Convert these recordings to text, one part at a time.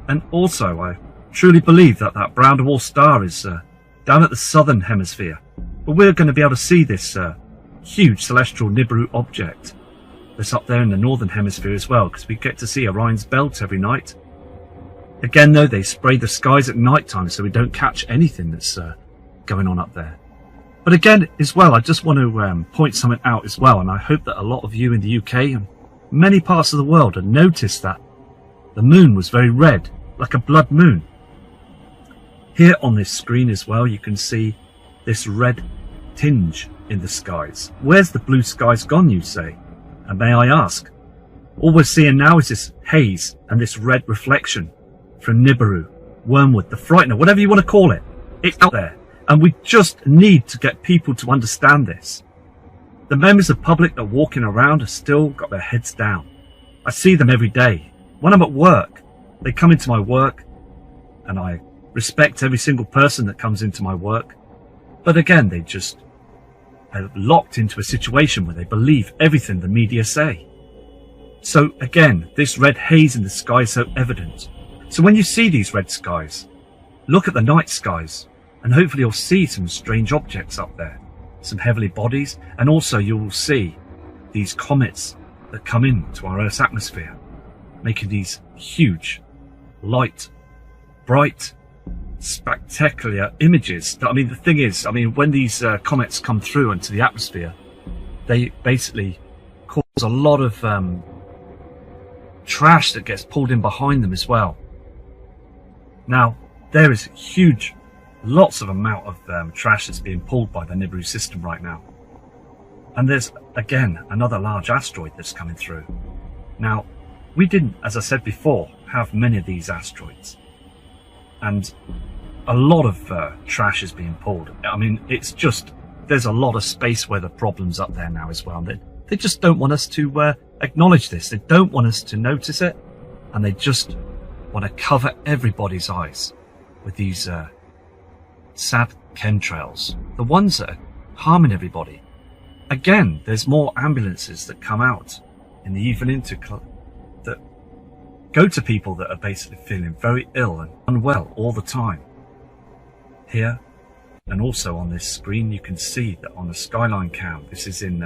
And also, I truly believe that that brown dwarf star is down at the southern hemisphere. But we're going to be able to see this huge celestial Nibiru object that's up there in the northern hemisphere as well, because we get to see Orion's belt every night. Again, though, they spray the skies at night time so we don't catch anything that's going on up there. But again, as well, I just want to point something out as well, and I hope that a lot of you in the UK and many parts of the world have noticed that the moon was very red, like a blood moon. Here on this screen as well, you can see this red tinge in the skies. Where's the blue skies gone, you say? And may I ask? All we're seeing now is this haze and this red reflection from Nibiru, Wormwood, the Frightener, whatever you want to call it. It's out there, and we just need to get people to understand this. The members of the public that are walking around have still got their heads down. I see them every day. When I'm at work, they come into my work, and I respect every single person that comes into my work. But again, they just are locked into a situation where they believe everything the media say. So again, this red haze in the sky is so evident. So when you see these red skies, look at the night skies, and hopefully you'll see some strange objects up there, some heavenly bodies, and also you will see these comets that come into our Earth's atmosphere, making these huge, light, bright, spectacular images. I mean, the thing is, when these comets come through into the atmosphere, they basically cause a lot of trash that gets pulled in behind them as well. Now, there is huge, lots of amount of trash that's being pulled by the Nibiru system right now. And there's, again, another large asteroid that's coming through. Now, we didn't, as I said before, have many of these asteroids. And a lot of trash is being pulled. I mean, it's just, there's a lot of space weather problems up there now as well. They just don't want us to acknowledge this. They don't want us to notice it. And they just want to cover everybody's eyes with these sad chemtrails, the ones that are harming everybody. Again, there's more ambulances that come out in the evening that go to people that are basically feeling very ill and unwell all the time. Here, and also on this screen, you can see that on the skyline cam, this is in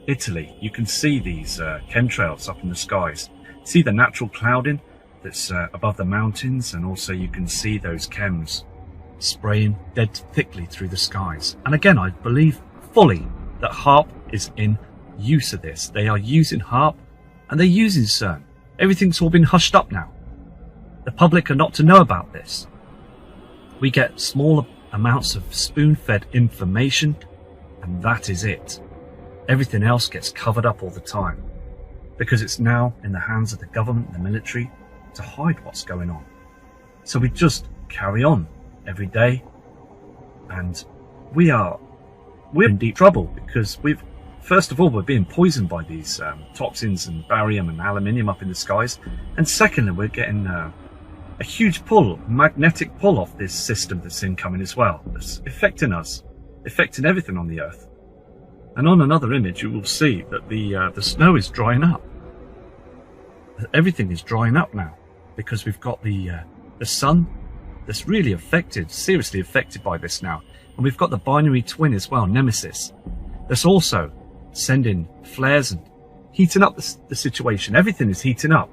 Italy, you can see these chemtrails up in the skies. See the natural clouding that's above the mountains, and also you can see those chems spraying dead thickly through the skies. And again, I believe fully that HAARP is in use of this. They are using HAARP, and they're using CERN. Everything's all been hushed up now. The public are not to know about this. We get small amounts of spoon-fed information, and that is it. Everything else gets covered up all the time, because it's now in the hands of the government and the military to hide what's going on. So we just carry on every day, and we're in deep trouble, because first of all, we're being poisoned by these toxins and barium and aluminium up in the skies, and secondly, we're getting a huge magnetic pull off this system that's incoming as well. It's affecting us, affecting everything on the Earth. And on another image, you will see that the snow is drying up. Everything is drying up now, because we've got the sun that's really affected, seriously affected by this now. And we've got the binary twin as well, Nemesis, that's also sending flares and heating up the situation. Everything is heating up.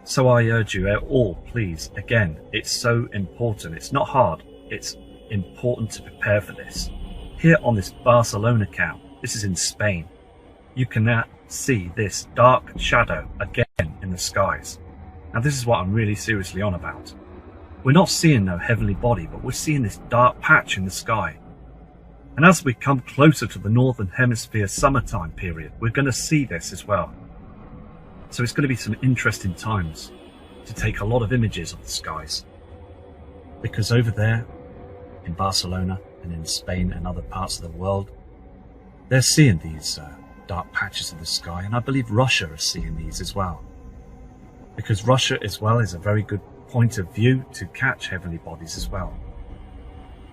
So I urge you all, please, again, it's so important. It's not hard. It's important to prepare for this. Here on this Barcelona cam, this is in Spain, you can now see this dark shadow again in the skies. Now this is what I'm really seriously on about. We're not seeing no heavenly body, but we're seeing this dark patch in the sky. And as we come closer to the northern hemisphere summertime period, we're going to see this as well. So it's going to be some interesting times to take a lot of images of the skies. Because over there in Barcelona and in Spain and other parts of the world, they're seeing these dark patches in the sky, and I believe Russia is seeing these as well. Because Russia as well is a very good point of view to catch heavenly bodies as well.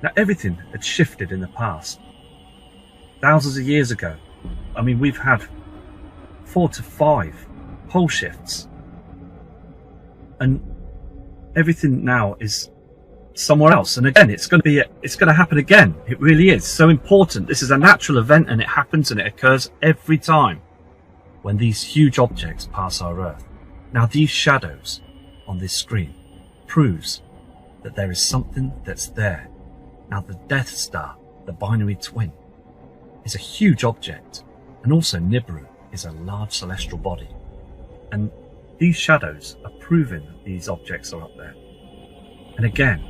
Now everything had shifted in the past. Thousands of years ago, I mean, we've had 4 to 5 pole shifts. and everything now is somewhere else. And again, it's going to happen again. It really is so important. This is a natural event, and it happens, and it occurs every time when these huge objects pass our Earth. Now, these shadows on this screen proves that there is something that's there. Now, the Death Star, the binary twin, is a huge object, and also Nibiru is a large celestial body. And these shadows are proving that these objects are up there. And again,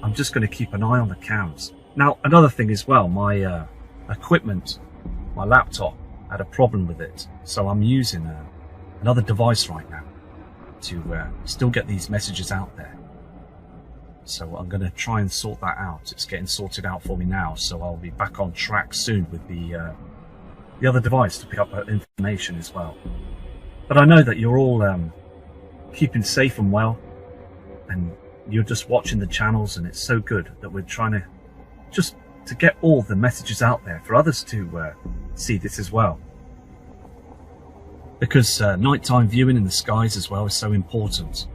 I'm just going to keep an eye on the cams. Now, another thing as well, my equipment, my laptop, had a problem with it. So I'm using another device right now to still get these messages out there. So I'm going to try and sort that out. It's getting sorted out for me now, so I'll be back on track soon with the other device to pick up information as well. But I know that you're all keeping safe and well, and you're just watching the channels, and it's so good that we're trying to just to get all the messages out there for others to see this as well. Because nighttime viewing in the skies as well is so important.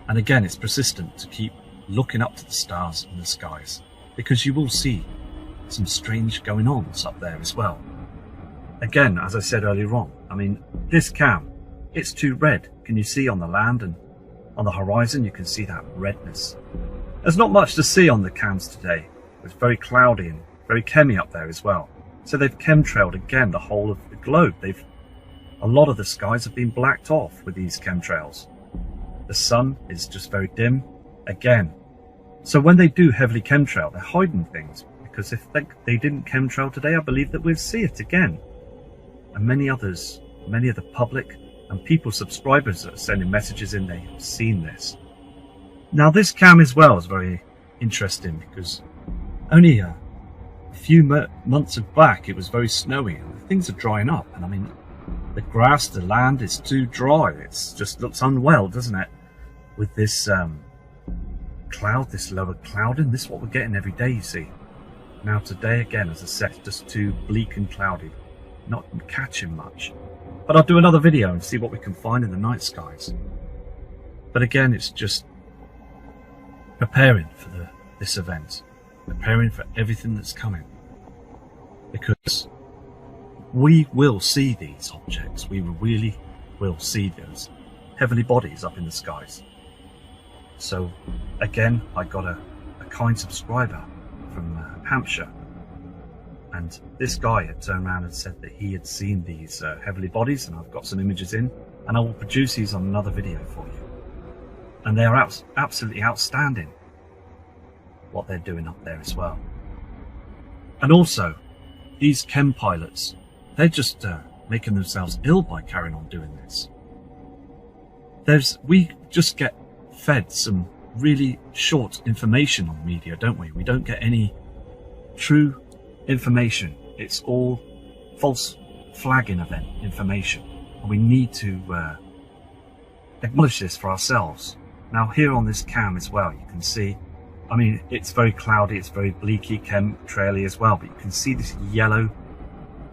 And again, it's persistent to keep looking up to the stars in the skies, because you will see some strange going-ons up there as well. Again, as I said earlier on, I mean, this cam, it's too red. Can you see on the land and on the horizon? You can see that redness. There's not much to see on the cams today. It's very cloudy and very chemmy up there as well. So they've chemtrailed again the whole of the globe. A lot of the skies have been blacked off with these chemtrails. The sun is just very dim again. So when they do heavily chemtrail, they're hiding things, because if they didn't chemtrail today, I believe that we'd see it again. And many others, many of the public and people, subscribers that are sending messages in, they have seen this. Now, this cam as well is very interesting, because only a few months back it was very snowy, and things are drying up. And I mean, the grass, the land is too dry. It just looks unwell, doesn't it? With this cloud, this lower clouding, this is what we're getting every day, you see. Now today, again, as I said, just too bleak and cloudy, not catching much. But I'll do another video and see what we can find in the night skies. But again, it's just preparing for this event, preparing for everything that's coming, because we will see these objects. We really will see those heavenly bodies up in the skies. So again, I got a kind subscriber from Hampshire, and this guy had turned around and said that he had seen these heavenly bodies, and I've got some images in, and I will produce these on another video for you. And they are absolutely outstanding, what they're doing up there as well. And also, these chem pilots, they're just making themselves ill by carrying on doing this. We just get fed some really short information on media, don't we? We don't get any true information. It's all false flagging event information, and we need to acknowledge this for ourselves. Now, here on this cam as well, you can see, I mean, it's very cloudy, it's very bleaky, chemtraily as well, but you can see this yellow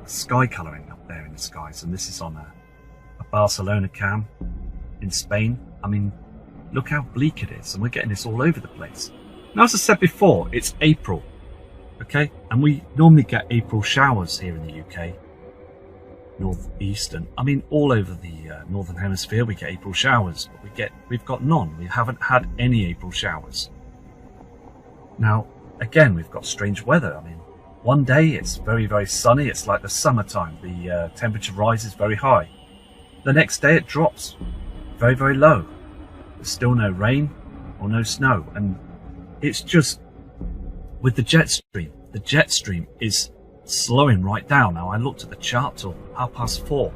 sky colouring up there in the skies. And this is on a Barcelona cam in Spain. I mean, look how bleak it is, and we're getting this all over the place. Now, as I said before, it's April, okay? And we normally get April showers here in the UK, northeastern. I mean, all over the northern hemisphere, we get April showers, but we've got none. We haven't had any April showers. Now, again, we've got strange weather. I mean, one day it's very, very sunny. It's like the summertime. The temperature rises very high. The next day it drops very, very low. There's still no rain or no snow. And it's just with the jet stream. The jet stream is slowing right down. Now, I looked at the chart till 4:30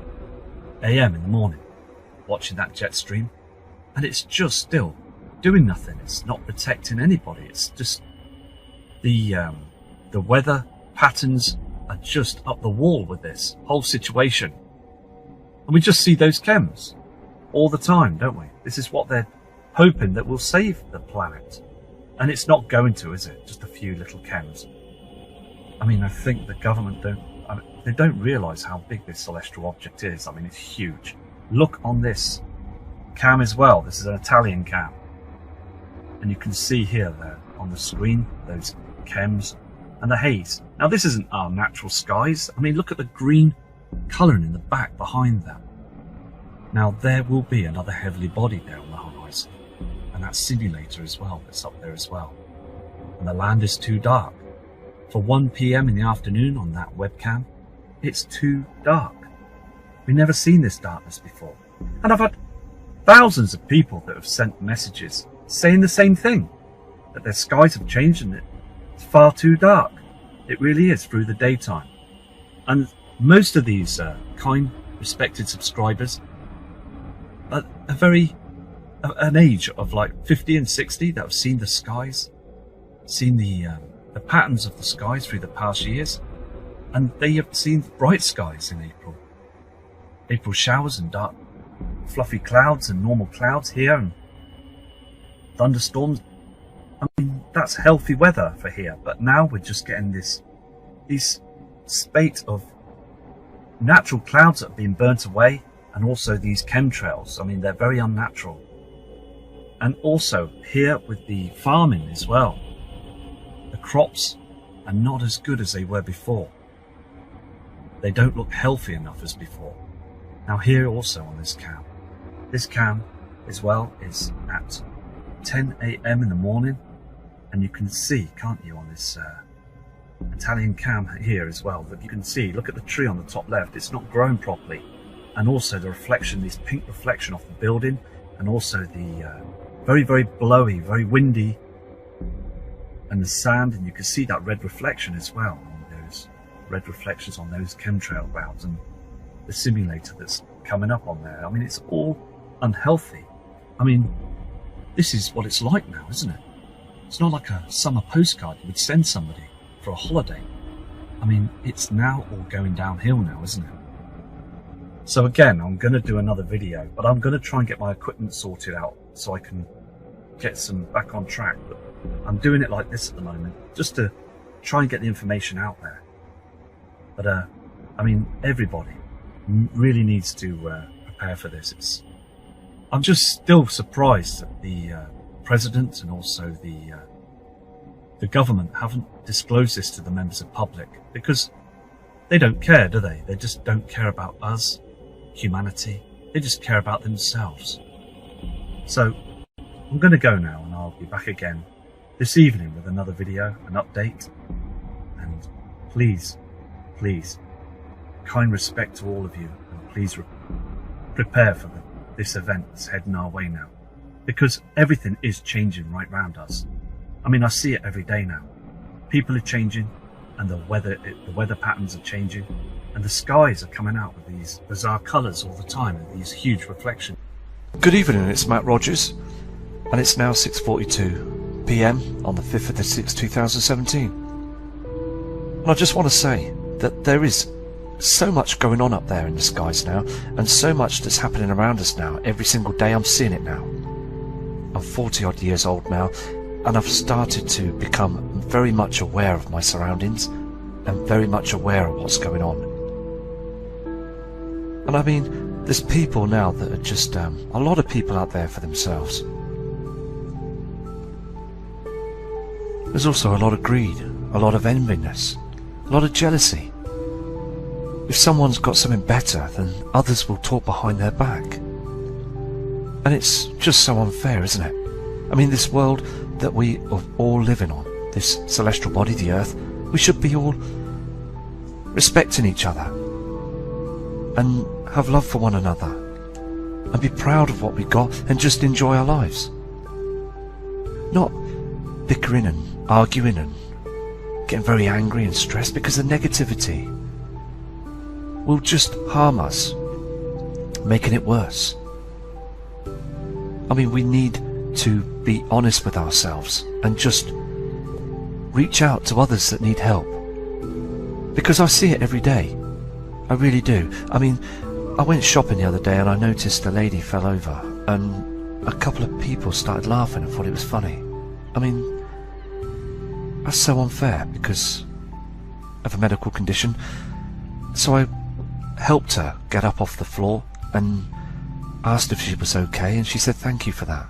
AM in the morning, watching that jet stream, and it's just still doing nothing. It's not protecting anybody. It's just the weather patterns are just up the wall with this whole situation. And we just see those chems all the time, don't we? This is what they're hoping that will save the planet. And it's not going to, is it? Just a few little chems. I mean, I think the government don't realise how big this celestial object is. I mean, it's huge. Look on this cam as well. This is an Italian cam. And you can see here there on the screen, those chems and the haze. Now this isn't our natural skies. I mean, look at the green colouring in the back behind them. Now there will be another heavenly body there on the horizon. And that simulator as well, that's up there as well. And the land is too dark. For 1 PM in the afternoon on that webcam, it's too dark. We've never seen this darkness before. And I've had thousands of people that have sent messages saying the same thing, that their skies have changed and it's far too dark. It really is through the daytime. And most of these kind, respected subscribers are an age of like 50 and 60 that have seen the skies, seen the patterns of the skies through the past years, and they have seen bright skies in April. April showers and dark fluffy clouds and normal clouds here and thunderstorms. I mean, that's healthy weather for here, but now we're just getting these spate of natural clouds that have been burnt away, and also these chemtrails. I mean, they're very unnatural. And also here with the farming as well, the crops are not as good as they were before. They don't look healthy enough as before. Now here also on this cam as well is at 10 AM in the morning, and you can see, can't you, on this Italian cam here as well, that you can see, look at the tree on the top left, it's not grown properly, and also the reflection, this pink reflection off the building, and also the very, very blowy, very windy, and the sand, and you can see that red reflection as well, on those red reflections on those chemtrail clouds, and the simulator that's coming up on there. I mean, it's all unhealthy. I mean, this is what it's like now, isn't it? It's not like a summer postcard you would send somebody for a holiday. I mean, it's now all going downhill now, isn't it? So again, I'm going to do another video, but I'm going to try and get my equipment sorted out so I can get some back on track. But I'm doing it like this at the moment, just to try and get the information out there. But I mean, everybody really needs to prepare for this. I'm just still surprised that the president and also the government haven't disclosed this to the members of public, because they don't care, do they? They just don't care about us, humanity. They just care about themselves. So I'm going to go now, and I'll be back again this evening with another video, an update. And please, kind respect to all of you, and please prepare for this event that's heading our way now, because everything is changing right round us. I mean, I see it every day now. People are changing, and the weather patterns are changing, and the skies are coming out with these bizarre colours all the time, and these huge reflections. Good evening, it's Matt Rogers, and it's now 6:42 PM on the 5th of the 6th, 2017. And I just want to say that there is so much going on up there in the skies now, and so much that's happening around us now. Every single day I'm seeing it now. I'm 40 odd years old now, and I've started to become very much aware of my surroundings and very much aware of what's going on. And I mean, there's people now that are just a lot of people out there for themselves. There's also a lot of greed, a lot of enviness, a lot of jealousy. If someone's got something better, then others will talk behind their back. And it's just so unfair, isn't it? I mean, this world that we are all living on, this celestial body, the earth, we should be all respecting each other and have love for one another and be proud of what we got and just enjoy our lives. Not bickering and arguing and getting very angry and stressed, because the negativity will just harm us, making it worse. I mean, we need to be honest with ourselves and just reach out to others that need help, because I see it every day. I really do. I mean, I went shopping the other day and I noticed a lady fell over and a couple of people started laughing and thought it was funny. I mean, that's so unfair because of a medical condition. So I helped her get up off the floor and asked if she was okay, and she said thank you for that.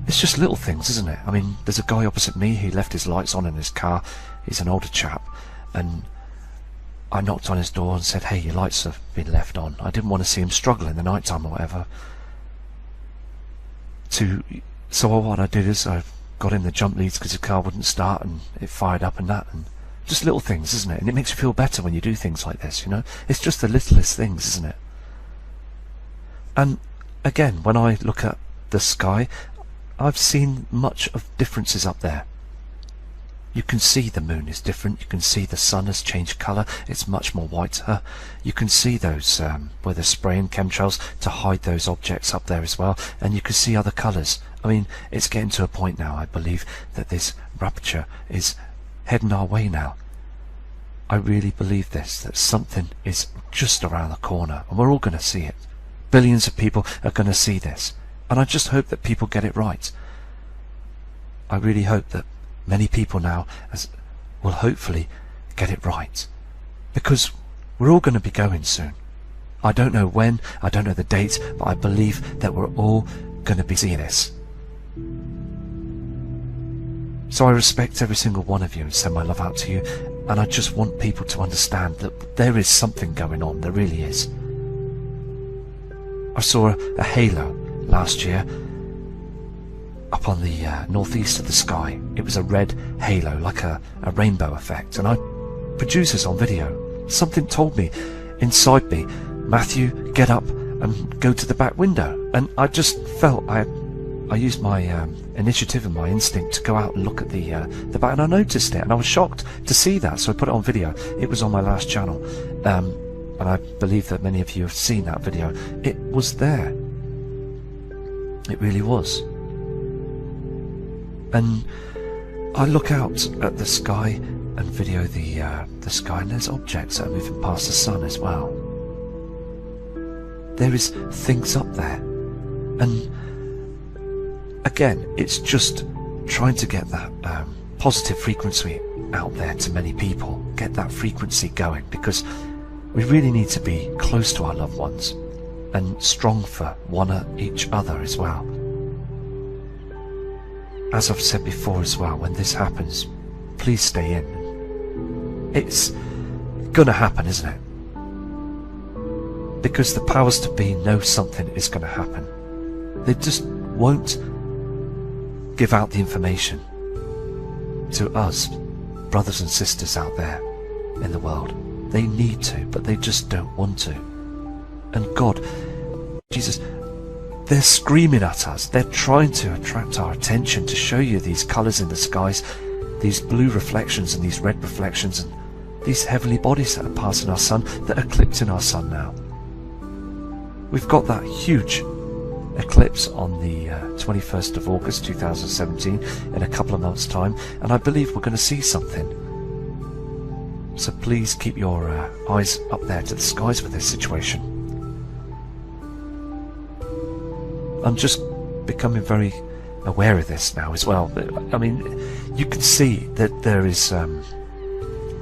It's just little things, isn't it? I mean, there's a guy opposite me, he left his lights on in his car. He's an older chap, and I knocked on his door and said, hey, your lights have been left on. I didn't want to see him struggle in the night time or whatever. So what I did is I got in the jump leads because his car wouldn't start, and it fired up and that, and just little things, isn't it? And it makes you feel better when you do things like this, you know? It's just the littlest things, isn't it? And again, when I look at the sky, I've seen much of differences up there. You can see the moon is different. You can see the sun has changed colour. It's much more whiter. You can see those where they're spraying chemtrails to hide those objects up there as well. And you can see other colours. I mean, it's getting to a point now, I believe, that this rapture is heading our way now. I really believe this, that something is just around the corner, and we're all going to see it. Billions of people are going to see this. And I just hope that people get it right. I really hope that many people now will hopefully get it right, because we're all going to be going soon. I don't know when, I don't know the date, but I believe that we're all going to be seeing this. So I respect every single one of you and send my love out to you, and I just want people to understand that there is something going on. There really is. I saw a halo last year up on the northeast of the sky. It was a red halo, like a rainbow effect, and I produced this on video. Something told me inside me, Matthew, get up and go to the back window. And I just felt I used my initiative and my instinct to go out and look at the back, and I noticed it, and I was shocked to see that, so I put it on video. It was on my last channel, and I believe that many of you have seen that video. It was there. It really was. And I look out at the sky and video the sky, and there's objects that are moving past the sun as well. There is things up there, and again, it's just trying to get that positive frequency out there to many people, get that frequency going, because we really need to be close to our loved ones and strong for each other as well. As I've said before as well, when this happens, please stay in. It's gonna happen, isn't it? Because the powers to be know something is gonna happen. They just won't give out the information to us, brothers and sisters out there in the world. They need to, but they just don't want to. And God, Jesus, they're screaming at us. They're trying to attract our attention, to show you these colours in the skies, these blue reflections and these red reflections, and these heavenly bodies that are passing our sun, that are eclipsing our sun now. We've got that huge eclipse on the 21st of August 2017 in a couple of months' time, and I believe we're going to see something. So please keep your eyes up there to the skies with this situation. I'm just becoming very aware of this now as well. I mean, you can see that there is a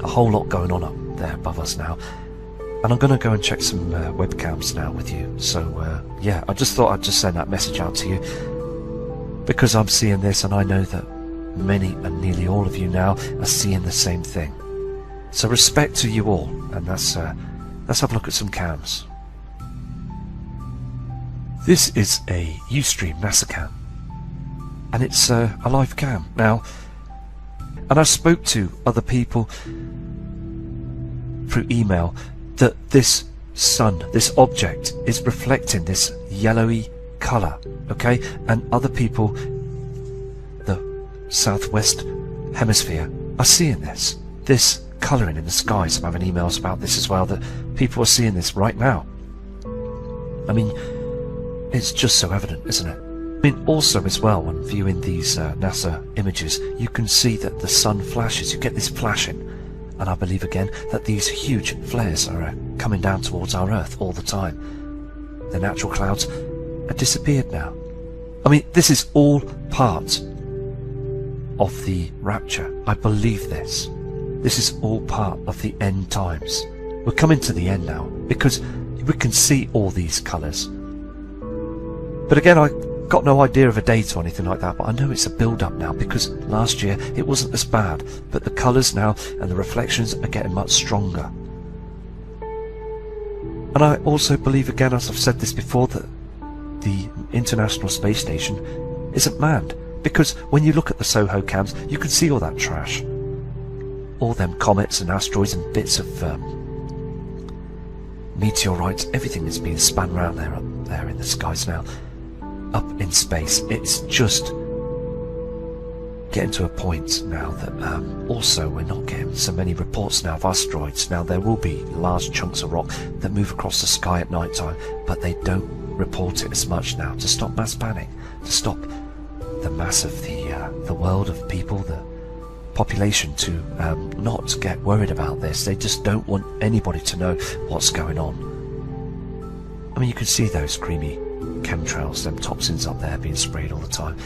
whole lot going on up there above us now. And I'm going to go and check some webcams now with you. So, yeah, I just thought I'd just send that message out to you, because I'm seeing this, and I know that many and nearly all of you now are seeing the same thing. So respect to you all, and let's have a look at some cams. This is a Ustream NASA cam, and it's a live cam now. And I spoke to other people through email that this sun, this object, is reflecting this yellowy colour, okay? And other people, the southwest hemisphere, are seeing this colouring in the skies. I'm having emails about this as well, that people are seeing this right now. I mean, it's just so evident, isn't it? I mean, also as well, when viewing these NASA images, you can see that the sun flashes. You get this flashing, and I believe again that these huge flares are coming down towards our Earth all the time. The natural clouds are disappeared now. I mean, this is all part of the rapture. I believe this. This is all part of the end times. We're coming to the end now, because we can see all these colours. But again, I got no idea of a date or anything like that, but I know it's a build-up now, because last year it wasn't as bad, but the colours now and the reflections are getting much stronger. And I also believe, again, as I've said this before, that the International Space Station isn't manned, because when you look at the SOHO cams, you can see all that trash. All them comets and asteroids and bits of meteorites, everything is being spun around there, up there in the skies now, up in space. It's just getting to a point now that also we're not getting so many reports now of asteroids. Now there will be large chunks of rock that move across the sky at night time, but they don't report it as much now, to stop mass panic, to stop the mass of the world of people, the population, to not get worried about this. They just don't want anybody to know what's going on. I mean, you can see those creamy chemtrails, them toxins up there being sprayed all the time.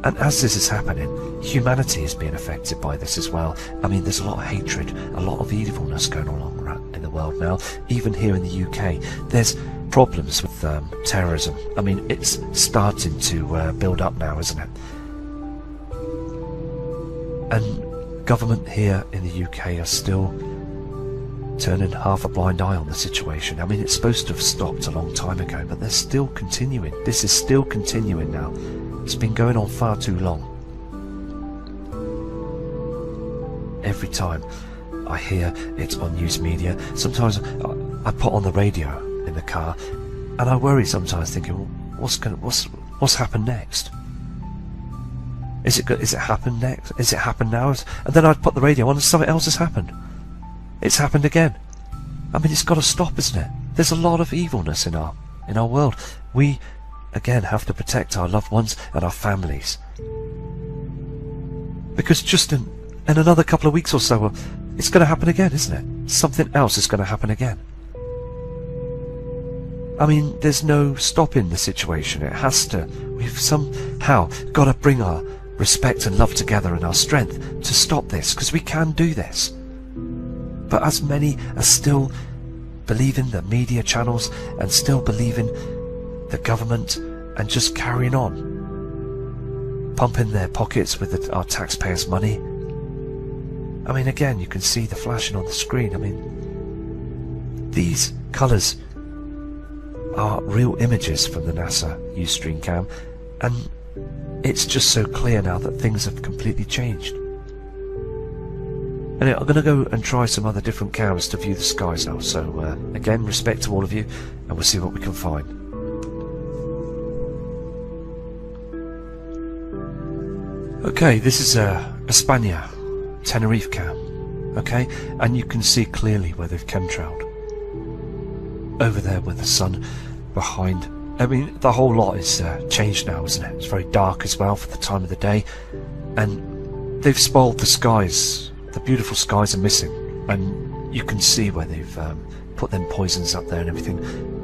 And as this is happening, humanity is being affected by this as well. I mean, there's a lot of hatred, a lot of evilness going on around in the world now. Even here in the UK, there's problems with terrorism. I mean, it's starting to build up now, isn't it? And government here in the UK are still turning half a blind eye on the situation. I mean, it's supposed to have stopped a long time ago, but they're still continuing. This is still continuing now. It's been going on far too long. Every time I hear it on news media, sometimes I put on the radio in the car, and I worry sometimes, thinking, well, what's happened next? Is it happened next? Is it happened now? And then I'd put the radio on, and something else has happened. It's happened again. I mean, it's got to stop, isn't it? There's a lot of evilness in our world. We again have to protect our loved ones and our families, because just in another couple of weeks or so, it's going to happen again, isn't it? Something else is going to happen again. I mean, there's no stopping the situation. It has to. We've somehow got to bring our respect and love together and our strength to stop this, because we can do this. But as many are still believing the media channels and still believing the government and just carrying on, pumping their pockets with our taxpayers' money. I mean, again, you can see the flashing on the screen. I mean, these colours are real images from the NASA Ustream cam, and it's just so clear now that things have completely changed. Anyway, I'm going to go and try some other different cams to view the skies now. So again, respect to all of you, and we'll see what we can find. Okay, this is España, Tenerife cam. Okay, and you can see clearly where they've chemtrailed. Over there with the sun behind. I mean, the whole lot is changed now, isn't it? It's very dark as well for the time of the day, and they've spoiled the skies. The beautiful skies are missing, and you can see where they've put them poisons up there and everything.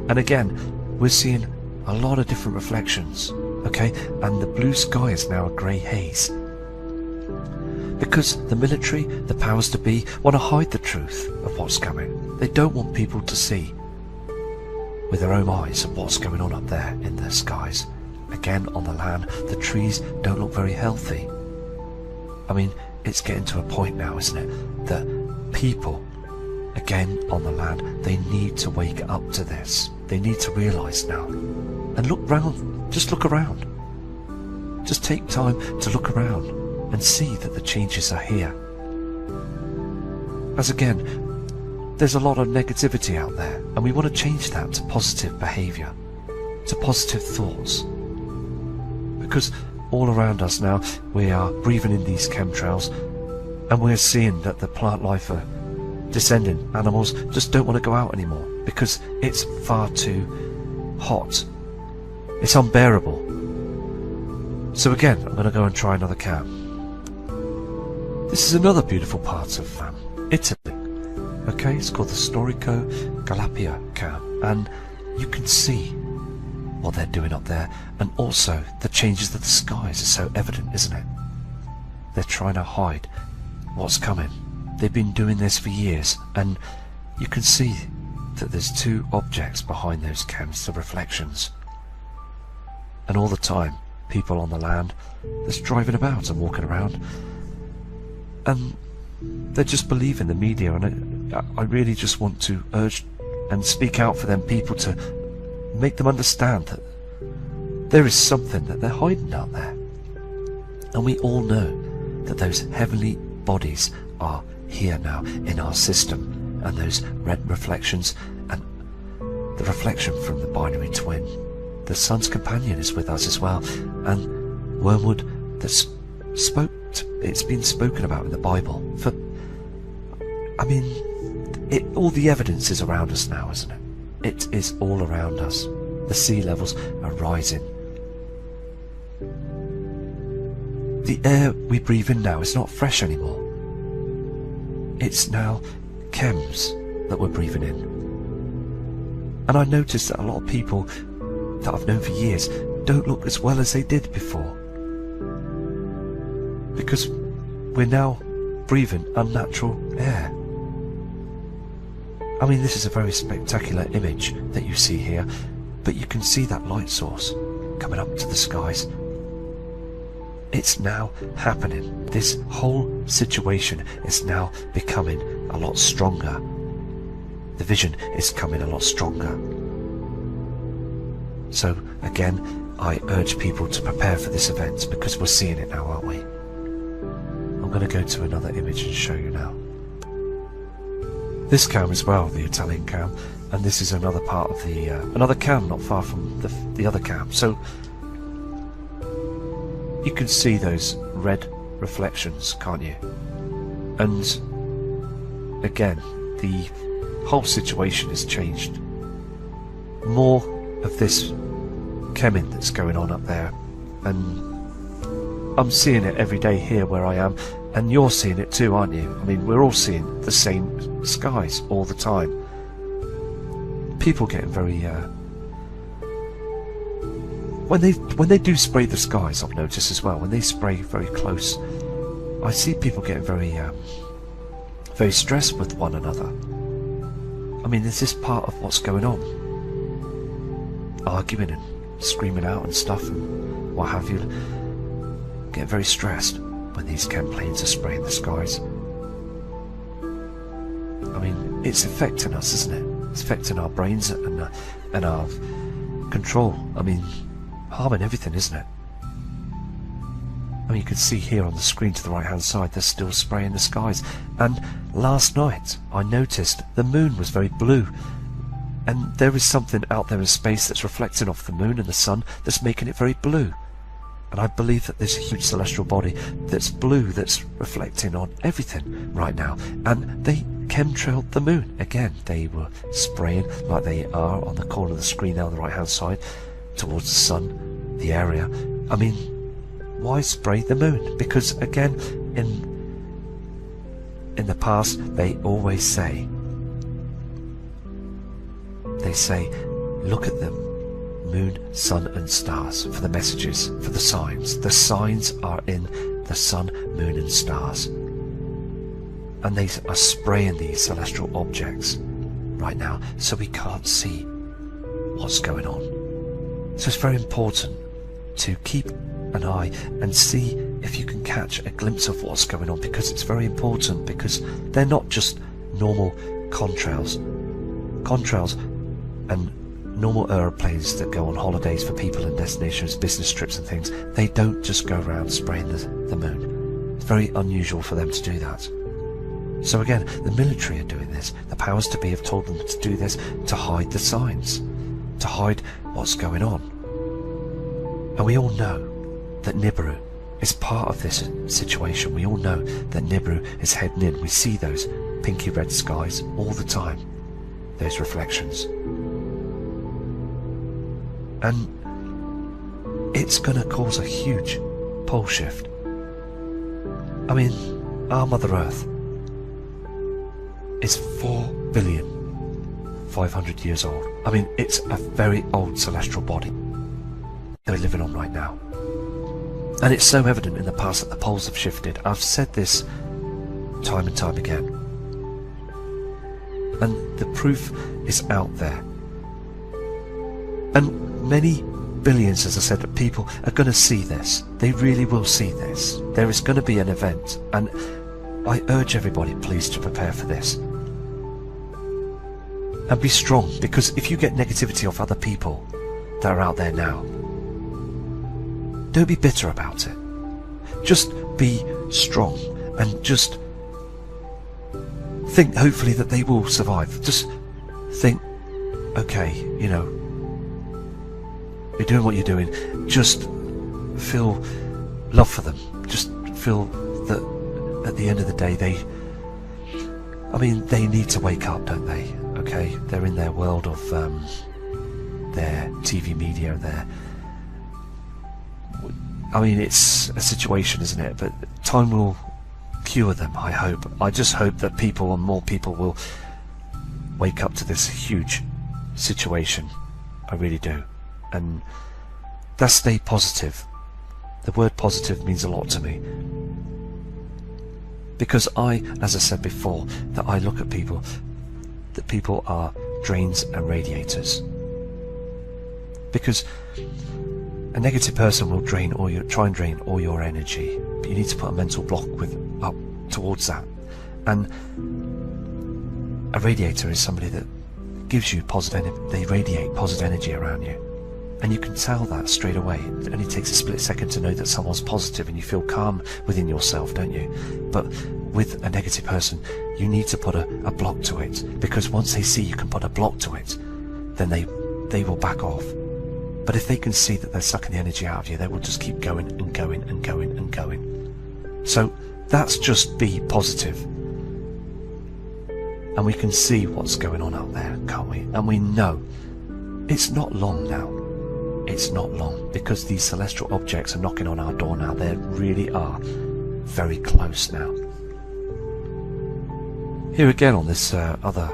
And again, we're seeing a lot of different reflections, okay? And the blue sky is now a grey haze, because the military, the powers to be, want to hide the truth of what's coming. They don't want people to see with their own eyes of what's going on up there in the skies. Again, on the land, the trees don't look very healthy. I mean, it's getting to a point now, isn't it, that people, again on the land, they need to wake up to this. They need to realise now. And look round, just look around. Just take time to look around and see that the changes are here. As again, there's a lot of negativity out there, and we want to change that to positive behaviour, to positive thoughts. Because all around us now, we are breathing in these chemtrails, and we're seeing that the plant life are descending. Animals just don't want to go out anymore, because it's far too hot. It's unbearable. So again, I'm going to go and try another cam. This is another beautiful part of Italy. Okay, it's called the Storico Galapia cam, and you can see what they're doing up there, and also the changes of the skies are so evident, isn't it? They're trying to hide what's coming. They've been doing this for years, and you can see that there's two objects behind those chems, the reflections. And all the time, people on the land that's driving about and walking around, and they just believe in the media. And I really just want to urge and speak out for them people to make them understand that there is something that they're hiding out there. And we all know that those heavenly bodies are here now in our system, and those red reflections and the reflection from the binary twin, the sun's companion, is with us as well. And wormwood that's it's been spoken about in the Bible for, I mean, all the evidence is around us now, isn't it? It is all around us. The sea levels are rising. The air we breathe in now is not fresh anymore. It's now chems that we're breathing in. And I noticed that a lot of people that I've known for years don't look as well as they did before. Because we're now breathing unnatural air. I mean, this is a very spectacular image that you see here, but you can see that light source coming up to the skies. It's now happening. This whole situation is now becoming a lot stronger. The vision is coming a lot stronger. So again, I urge people to prepare for this event, because we're seeing it now, aren't we? I'm going to go to another image and show you now. This cam as well, the Italian cam, and this is another part of the another cam not far from the other cam. So you can see those red reflections, can't you? And again, the whole situation has changed. More of this cheming that's going on up there, and I'm seeing it every day here where I am, and you're seeing it too, aren't you? I mean, we're all seeing the same skies all the time. People getting very when they do spray the skies, I've noticed as well, when they spray very close, I see people getting very stressed with one another. I mean, is this part of what's going on? Arguing and screaming out and stuff and what have you. Getting very stressed when these chem planes are spraying the skies. I mean, it's affecting us, isn't it? It's affecting our brains and our control. I mean, harming everything, isn't it? I mean, you can see here on the screen to the right hand side, they're still spraying the skies. And last night I noticed the moon was very blue, and there is something out there in space that's reflecting off the moon and the sun that's making it very blue. And I believe that there's a huge celestial body that's blue, that's reflecting on everything right now. And they chemtrailed the moon. Again, they were spraying like they are on the corner of the screen now on the right hand side towards the sun, the area. I mean, why spray the moon? Because again, in the past, they always say, look at them, moon, sun and stars, for the messages, for the signs. The signs are in the sun, moon and stars. And they are spraying these celestial objects right now, so we can't see what's going on. So it's very important to keep an eye and see if you can catch a glimpse of what's going on, because it's very important, because they're not just normal contrails and normal aeroplanes that go on holidays for people and destinations, business trips and things. They don't just go around spraying the moon. It's very unusual for them to do that. So again, the military are doing this. The powers to be have told them to do this to hide the signs, to hide what's going on. And we all know that Nibiru is part of this situation. We all know that Nibiru is heading in. We see those pinky red skies all the time, those reflections. And it's going to cause a huge pole shift. I mean, our Mother Earth is 4,500,000,000 years old. I mean, it's a very old celestial body that we're living on right now. And it's so evident in the past that the poles have shifted. I've said this time and time again. And the proof is out there. And many billions, as I said, of people are going to see this. They really will see this. There is going to be an event, and I urge everybody, please, to prepare for this. And be strong, because if you get negativity off other people that are out there now, don't be bitter about it. Just be strong and just think, hopefully, that they will survive. Just think, okay, you know, you're doing what you're doing. Just feel love for them. Just feel that at the end of the day, they need to wake up, don't they? Okay, they're in their world of their TV media, it's a situation, isn't it? But time will cure them, I hope. I just hope that people, and more people, will wake up to this huge situation. I really do. And that's stay positive. The word positive means a lot to me. Because as I said before, that I look at people, that people are drains and radiators. Because a negative person will try and drain all your energy, but you need to put a mental block up towards that. And a radiator is somebody that gives you positive energy. They radiate positive energy around you, and you can tell that straight away. It only takes a split second to know that someone's positive, and you feel calm within yourself, don't you? But with a negative person, you need to put a block to it, because once they see you can put a block to it, then they will back off. But if they can see that they're sucking the energy out of you, they will just keep going and going and going and going. So that's just be positive. And we can see what's going on out there, can't we? And we know it's not long now. It's not long, because these celestial objects are knocking on our door now. They really are very close now. Here again on this other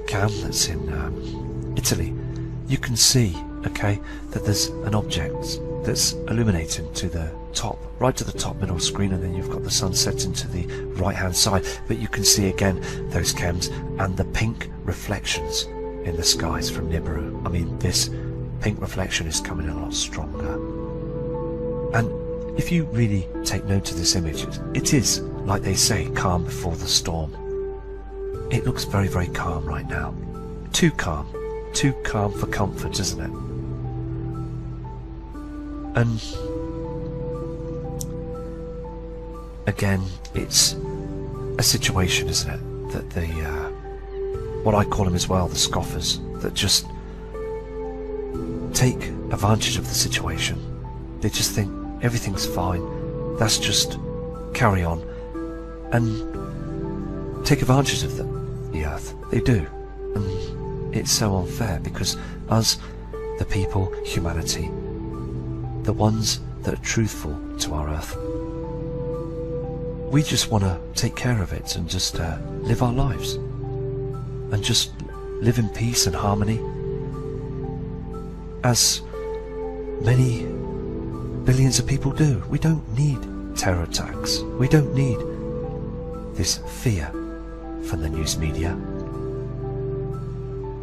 cam that's in Italy, you can see, okay, that there's an object that's illuminating to the top, right to the top middle screen, and then you've got the sun setting to the right hand side. But you can see again those chems and the pink reflections in the skies from Nibiru. I mean, this pink reflection is coming a lot stronger. And if you really take note of this image, it is, like they say, calm before the storm. It looks very, very calm right now. Too calm for comfort, isn't it? And again, it's a situation, isn't it, that the what I call them as well, the scoffers, that just take advantage of the situation. They just think everything's fine, that's just carry on, and take advantage of the earth. They do. And it's so unfair, because us, the people, humanity, the ones that are truthful to our earth, we just want to take care of it and just live our lives and just live in peace and harmony, as many billions of people do. We don't need terror attacks. We don't need this fear from the news media.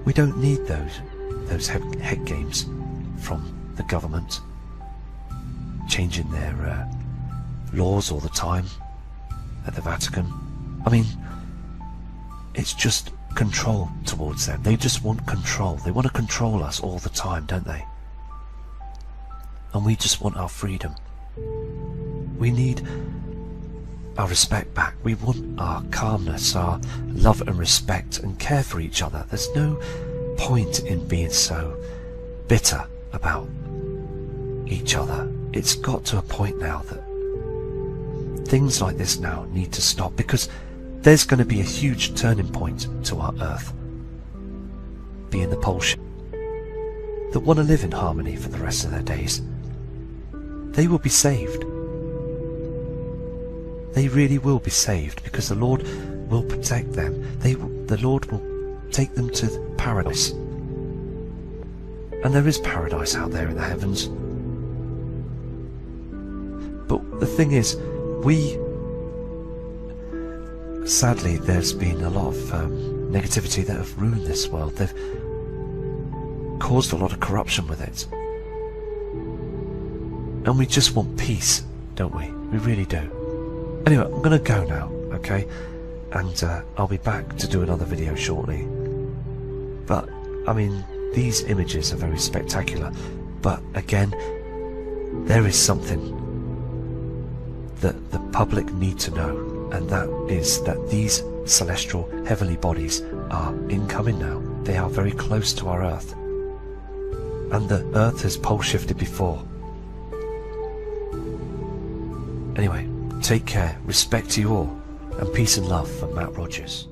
We don't need those head games from the government changing their laws all the time at the Vatican. I mean, it's just control towards them. They just want control. They want to control us all the time, don't they? And we just want our freedom. We need our respect back. We want our calmness, our love and respect and care for each other. There's no point in being so bitter about each other. It's got to a point now that things like this now need to stop, because there's going to be a huge turning point to our earth, being the pole shift, that want to live in harmony for the rest of their days. They will be saved. They really will be saved, because the Lord will protect them. The Lord will take them to paradise. And there is paradise out there in the heavens. But the thing is, we Sadly, there's been a lot of negativity that have ruined this world. They've caused a lot of corruption with it. And we just want peace, don't we? We really do. Anyway, I'm going to go now, okay? And I'll be back to do another video shortly. But, I mean, these images are very spectacular. But, again, there is something that the public need to know. And that is that these celestial heavenly bodies are incoming now. They are very close to our Earth. And the Earth has pole shifted before. Anyway, take care, respect to you all, and peace and love from Matt Rogers.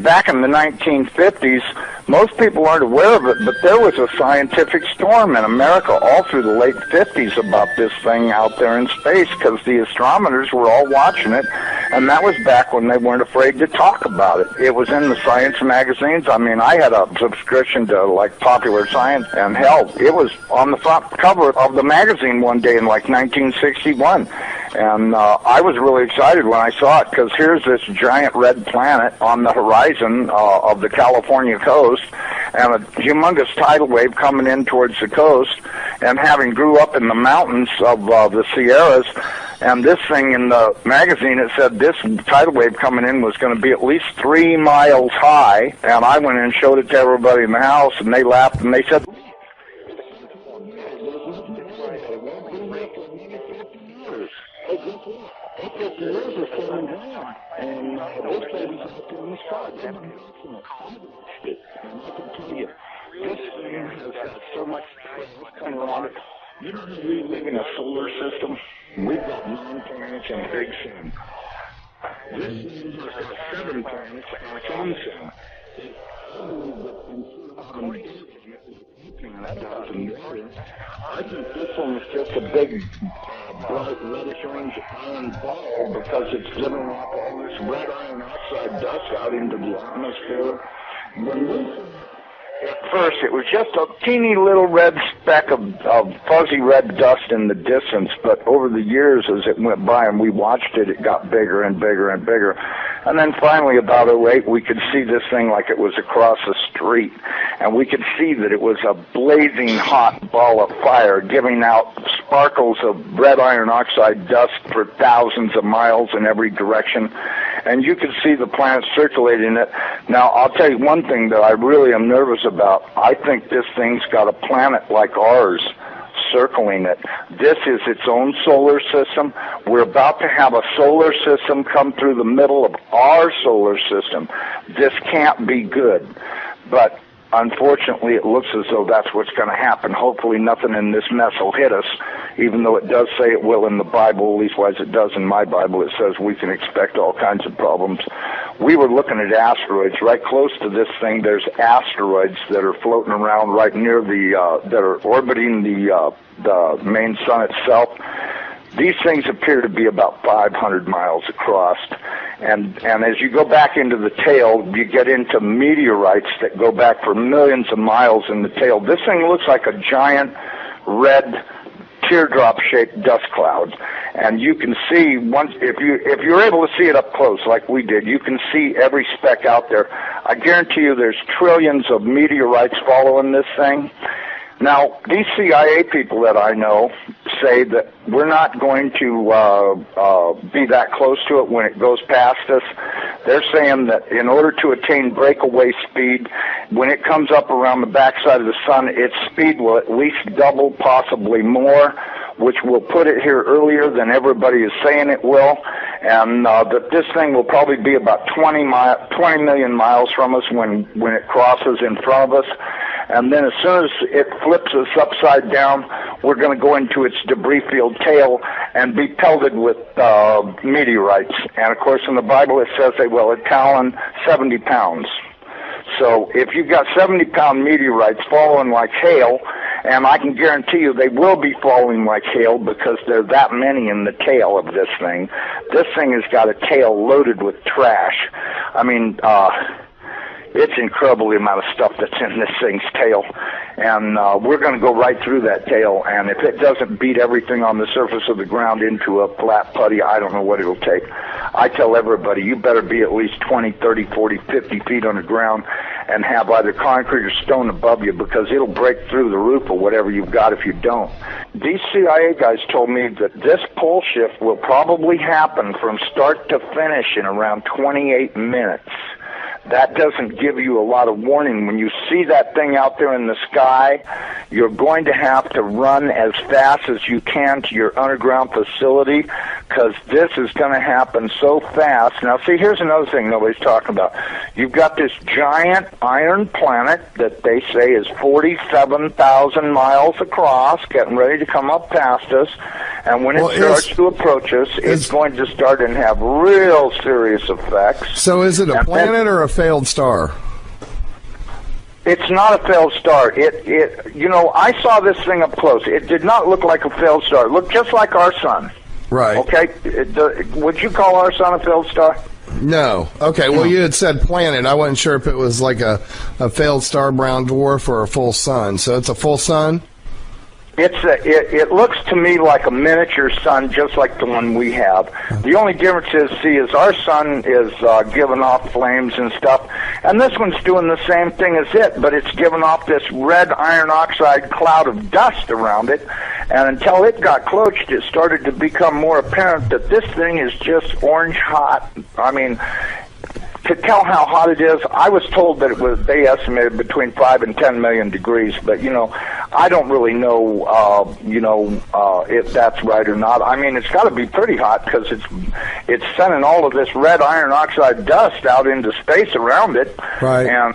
back in the 1950s, most people aren't aware of it, but there was a scientific storm in America all through the late 50s about this thing out there in space, because the astronomers were all watching it, and that was back when they weren't afraid to talk about it. It was in the science magazines. I mean, I had a subscription to, like, Popular Science, and hell, it was on the front cover of the magazine one day in, like, 1961. And I was really excited when I saw it, because here's this giant red planet on the horizon of the California coast, and a humongous tidal wave coming in towards the coast, and having grew up in the mountains of the Sierras, and this thing in the magazine, it said this tidal wave coming in was going to be at least 3 miles high, and I went in and showed it to everybody in the house, and they laughed, and they said, so much coming around it. You know, we live in a solar system. We've got 9 planets and a big sun. This is got 7 planets and its own sun. I think this one is just a big bright reddish orange iron ball, because it's giving off all this red iron oxide dust out into the atmosphere. At first, it was just a teeny little red speck of fuzzy red dust in the distance, but over the years, as it went by and we watched it, it got bigger and bigger and bigger. And then finally, about 2008, we could see this thing like it was across the street, and we could see that it was a blazing hot ball of fire, giving out sparkles of red iron oxide dust for thousands of miles in every direction. And you could see the planet circulating it. Now, I'll tell you one thing that I really am nervous about. I think this thing's got a planet like ours circling it. This is its own solar system. We're about to have a solar system come through the middle of our solar system. This can't be good. But unfortunately, it looks as though that's what's going to happen. Hopefully nothing in this mess will hit us, even though it does say it will in the Bible, at least as it does in my Bible. It says we can expect all kinds of problems. We were looking at asteroids. Right close to this thing, there's asteroids that are floating around right near that are orbiting the main sun itself. These things appear to be about 500 miles across, and as you go back into the tail, you get into meteorites that go back for millions of miles in the tail. This thing looks like a giant red teardrop-shaped dust cloud, and you can see if you're able to see it up close like we did, you can see every speck out there. I guarantee you, there's trillions of meteorites following this thing. Now, these CIA people that I know say that we're not going to be that close to it when it goes past us. They're saying that in order to attain breakaway speed, when it comes up around the backside of the sun, its speed will at least double, possibly more, which will put it here earlier than everybody is saying it will, and that this thing will probably be about 20 million miles from us when it crosses in front of us. And then as soon as it flips us upside down, we're going to go into its debris-filled tail and be pelted with meteorites. And, of course, in the Bible it says they will talon 70 pounds. So if you've got 70-pound meteorites falling like hail, and I can guarantee you they will be falling like hail because there are that many in the tail of this thing. This thing has got a tail loaded with trash. I mean, it's incredible the amount of stuff that's in this thing's tail. And we're going to go right through that tail, and if it doesn't beat everything on the surface of the ground into a flat putty, I don't know what it'll take. I tell everybody, you better be at least 20, 30, 40, 50 feet on the ground and have either concrete or stone above you, because it'll break through the roof or whatever you've got if you don't. These CIA guys told me that this pole shift will probably happen from start to finish in around 28 minutes. That doesn't give you a lot of warning. When you see that thing out there in the sky, you're going to have to run as fast as you can to your underground facility, because this is going to happen so fast. Now, see, here's another thing nobody's talking about. You've got this giant iron planet that they say is 47,000 miles across, getting ready to come up past us, and when it starts to approach us, it's going to start and have real serious effects. So is it a planet or a failed star? It's not a failed star. I saw this thing up close. It did not look like a failed star. It looked just like our sun. Right. Okay. Would you call our sun a failed star? No. Okay. Well, you had said planet. I wasn't sure if it was like a failed star, brown dwarf, or a full sun. So it's a full sun? It looks to me like a miniature sun, just like the one we have. The only difference is our sun is giving off flames and stuff, and this one's doing the same thing as it, but it's giving off this red iron oxide cloud of dust around it, and until it got close, it started to become more apparent that this thing is just orange hot. I mean, to tell how hot it is, I was told that they estimated between 5 and 10 million degrees, but, I don't really know, if that's right or not. I mean, it's got to be pretty hot because it's sending all of this red iron oxide dust out into space around it. Right. And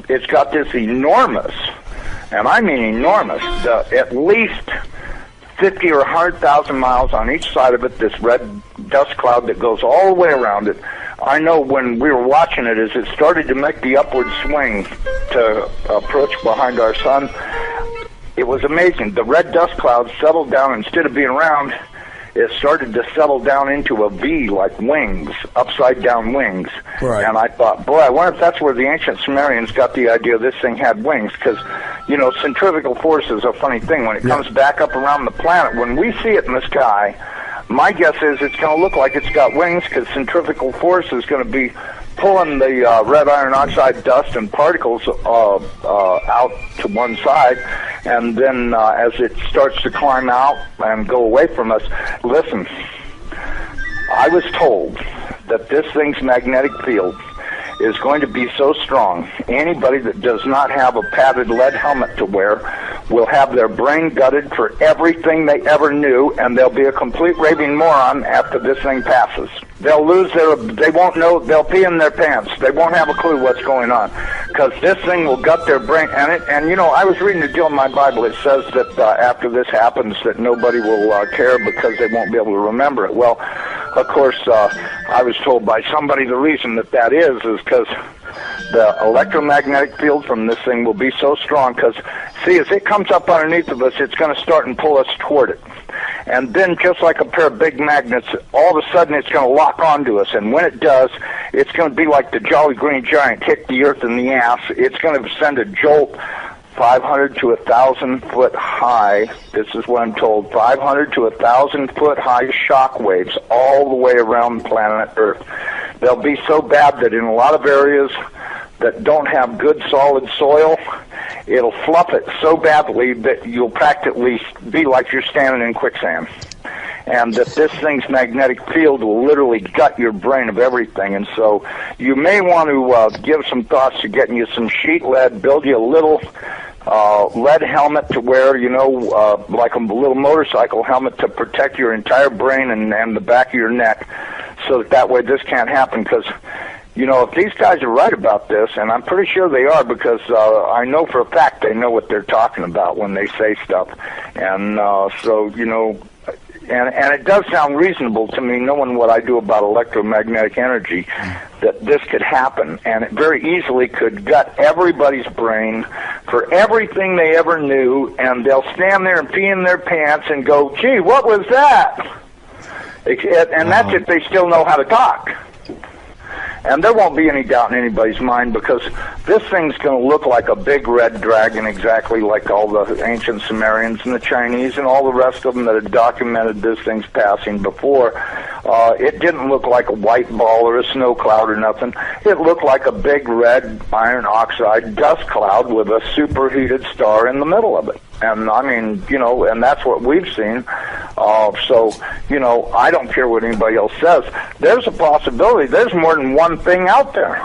it's got this enormous, and I mean enormous, at least 50 or 100,000 miles on each side of it, this red dust cloud that goes all the way around it. I know when we were watching it, as it started to make the upward swing to approach behind our sun, it was amazing. The red dust cloud settled down. Instead of being round, it started to settle down into a V, like wings, upside-down wings. Right. And I thought, boy, I wonder if that's where the ancient Sumerians got the idea this thing had wings, because, centrifugal force is a funny thing. When it comes back up around the planet, when we see it in the sky, my guess is it's going to look like it's got wings because centrifugal force is going to be pulling the red iron oxide dust and particles out to one side, and then as it starts to climb out and go away from us, listen, I was told that this thing's magnetic field is going to be so strong, anybody that does not have a padded lead helmet to wear will have their brain gutted for everything they ever knew, and they'll be a complete raving moron after this thing passes. They'll they won't know, they'll pee in their pants. They won't have a clue what's going on, because this thing will gut their brain. And I was reading a deal in my Bible. It says that after this happens, that nobody will care because they won't be able to remember it. Well, of course, I was told by somebody the reason that is because the electromagnetic field from this thing will be so strong, because, see, as it comes up underneath of us, it's going to start and pull us toward it. And then, just like a pair of big magnets, all of a sudden it's going to lock onto us. And when it does, it's going to be like the Jolly Green Giant hit the earth in the ass. It's going to send a jolt 500 to 1,000 foot high. This is what I'm told. 500 to 1,000 foot high shock waves all the way around planet Earth. They'll be so bad that in a lot of areas that don't have good solid soil, it'll fluff it so badly that you'll practically be like you're standing in quicksand. And that this thing's magnetic field will literally gut your brain of everything. And so you may want to give some thoughts to getting you some sheet lead, build you a little lead helmet to wear, like a little motorcycle helmet to protect your entire brain and the back of your neck, so that way this can't happen. Because, if these guys are right about this, and I'm pretty sure they are, because I know for a fact they know what they're talking about when they say stuff. And and it does sound reasonable to me, knowing what I do about electromagnetic energy, that this could happen. And it very easily could gut everybody's brain for everything they ever knew, and they'll stand there and pee in their pants and go, gee, what was that? And that's if they still know how to talk. And there won't be any doubt in anybody's mind, because this thing's going to look like a big red dragon, exactly like all the ancient Sumerians and the Chinese and all the rest of them that had documented this thing's passing before. It didn't look like a white ball or a snow cloud or nothing. It looked like a big red iron oxide dust cloud with a superheated star in the middle of it. And I mean, and that's what we've seen. So, I don't care what anybody else says. There's a possibility. There's more than one thing out there.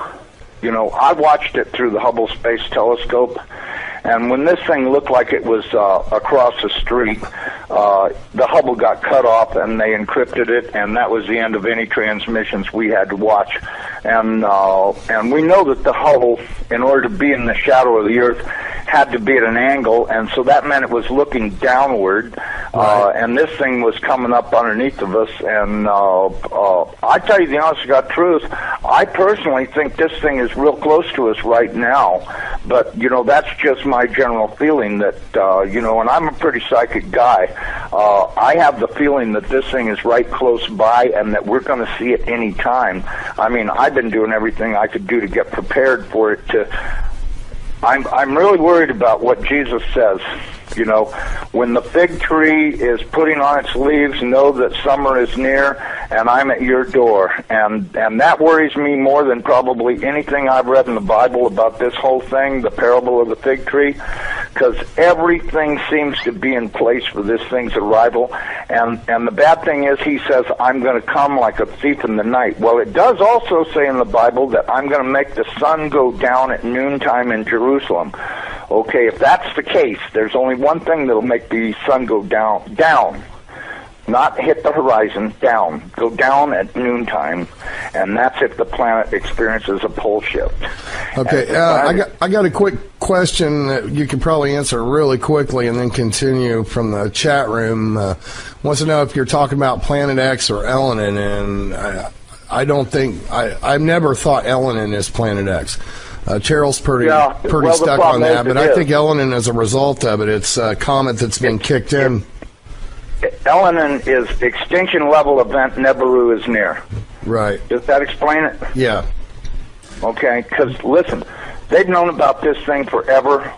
I watched it through the Hubble Space Telescope, and when this thing looked like it was across the street, the Hubble got cut off and they encrypted it, and that was the end of any transmissions we had to watch. And we know that the Hubble, in order to be in the shadow of the Earth, had to be at an angle, and so that meant it was looking downward, and this thing was coming up underneath of us. And I tell you the honest to God truth, I personally think this thing is real close to us right now, but you know, that's just my general feeling that you know, and I'm a pretty psychic guy. I have the feeling that this thing is right close by and that we're going to see it any time. I mean, I've been doing everything I could do to get prepared for it to. I'm really worried about what Jesus says. You know, when the fig tree is putting on its leaves, know that summer is near, and I'm at your door. And that worries me more than probably anything I've read in the Bible about this whole thing, the parable of the fig tree, because everything seems to be in place for this thing's arrival. And the bad thing is, he says, I'm going to come like a thief in the night. Well, it does also say in the Bible that I'm going to make the sun go down at noontime in Jerusalem. Okay, if that's the case, there's only one thing that'll make the sun go down, not hit the horizon, go down at noontime, and that's if the planet experiences a pole shift. Okay, I got a quick question that you can probably answer really quickly and then continue from the chat room. Wants to know if you're talking about Planet X or Elenin, and I don't think, I've never thought Elenin is Planet X. Cheryl's pretty stuck on that, but I think Elenin, as a result of it, it's a comet that's been kicked in. Elenin is extinction level event Nibiru is near. Right. Does that explain it? Yeah. Okay, because listen, they've known about this thing forever.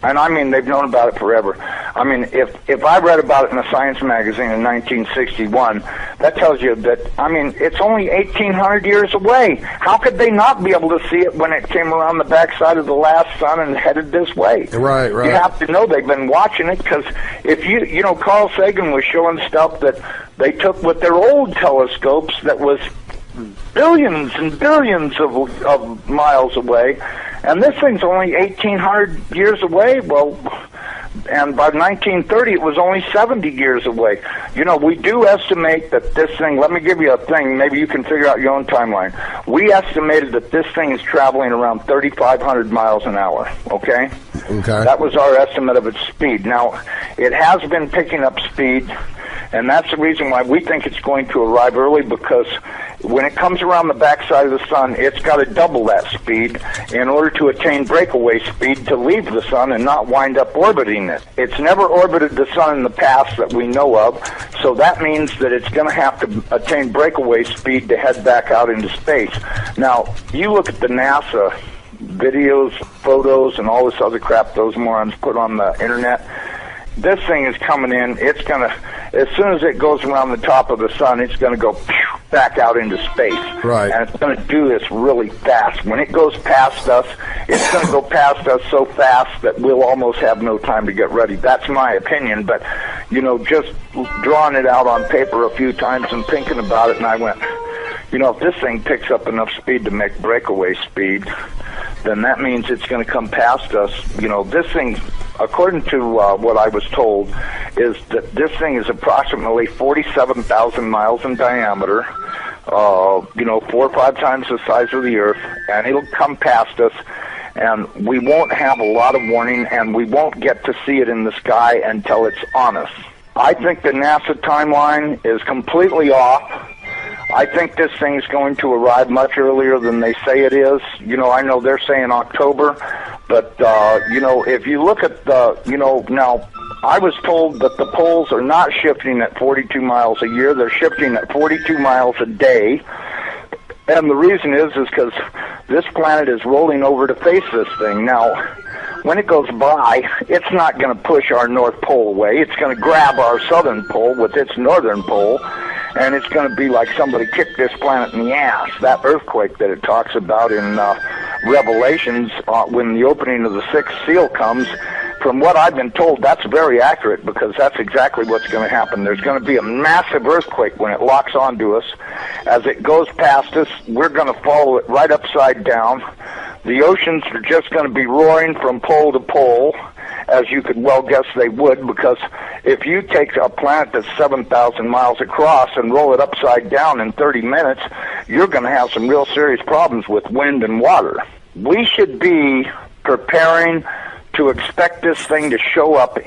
And I mean, they've known about it forever. I mean, if I read about it in a science magazine in 1961, that tells you that, I mean, it's only 1,800 years away. How could they not be able to see it when it came around the backside of the last sun and headed this way? Right. You have to know they've been watching it, because if you know, Carl Sagan was showing stuff that they took with their old telescopes that was billions and billions of miles away, and this thing's only 1,800 years away. Well, and by 1930 it was only 70 years away. You know, we do estimate that this thing, let me give you a thing, maybe you can figure out your own timeline. We estimated that this thing is traveling around 3,500 miles an hour, okay? Okay. That was our estimate of its speed. Now, it has been picking up speed, and that's the reason why we think it's going to arrive early, because when it comes around the backside of the sun, it's got to double that speed in order to attain breakaway speed to leave the sun and not wind up orbiting it. It's never orbited the sun in the past that we know of, so that means that it's going to have to attain breakaway speed to head back out into space. Now, you look at the NASA videos, photos, and all this other crap those morons put on the internet. This thing is coming in. It's going to, as soon as it goes around the top of the sun, it's going to go back out into space. Right. And it's going to do this really fast. When it goes past us, it's going to go past us so fast that we'll almost have no time to get ready. That's my opinion. But, you know, just drawing it out on paper a few times and thinking about it, and I went, you know, if this thing picks up enough speed to make breakaway speed, then that means it's going to come past us. You know, this thing, according to what I was told, is that this thing is approximately 47,000 miles in diameter, you know, 4 or 5 times the size of the Earth, and it'll come past us, and we won't have a lot of warning, and we won't get to see it in the sky until it's on us. I think the NASA timeline is completely off. I think this thing's going to arrive much earlier than they say it is. You know, I know they're saying October, but, you know, if you look at the, you know, now, I was told that the poles are not shifting at 42 miles a year. They're shifting at 42 miles a day. And the reason is because this planet is rolling over to face this thing. Now, when it goes by, it's not going to push our North Pole away. It's going to grab our southern pole with its northern pole, and it's going to be like somebody kicked this planet in the ass. That earthquake that it talks about in Revelations, when the opening of the sixth seal comes, from what I've been told, that's very accurate, because that's exactly what's going to happen. There's going to be a massive earthquake when it locks onto us. As it goes past us, we're going to follow it right upside down. The oceans are just going to be roaring from pole to pole, as you could well guess they would, because if you take a planet that's 7,000 miles across and roll it upside down in 30 minutes, you're going to have some real serious problems with wind and water. We should be preparing to expect this thing to show up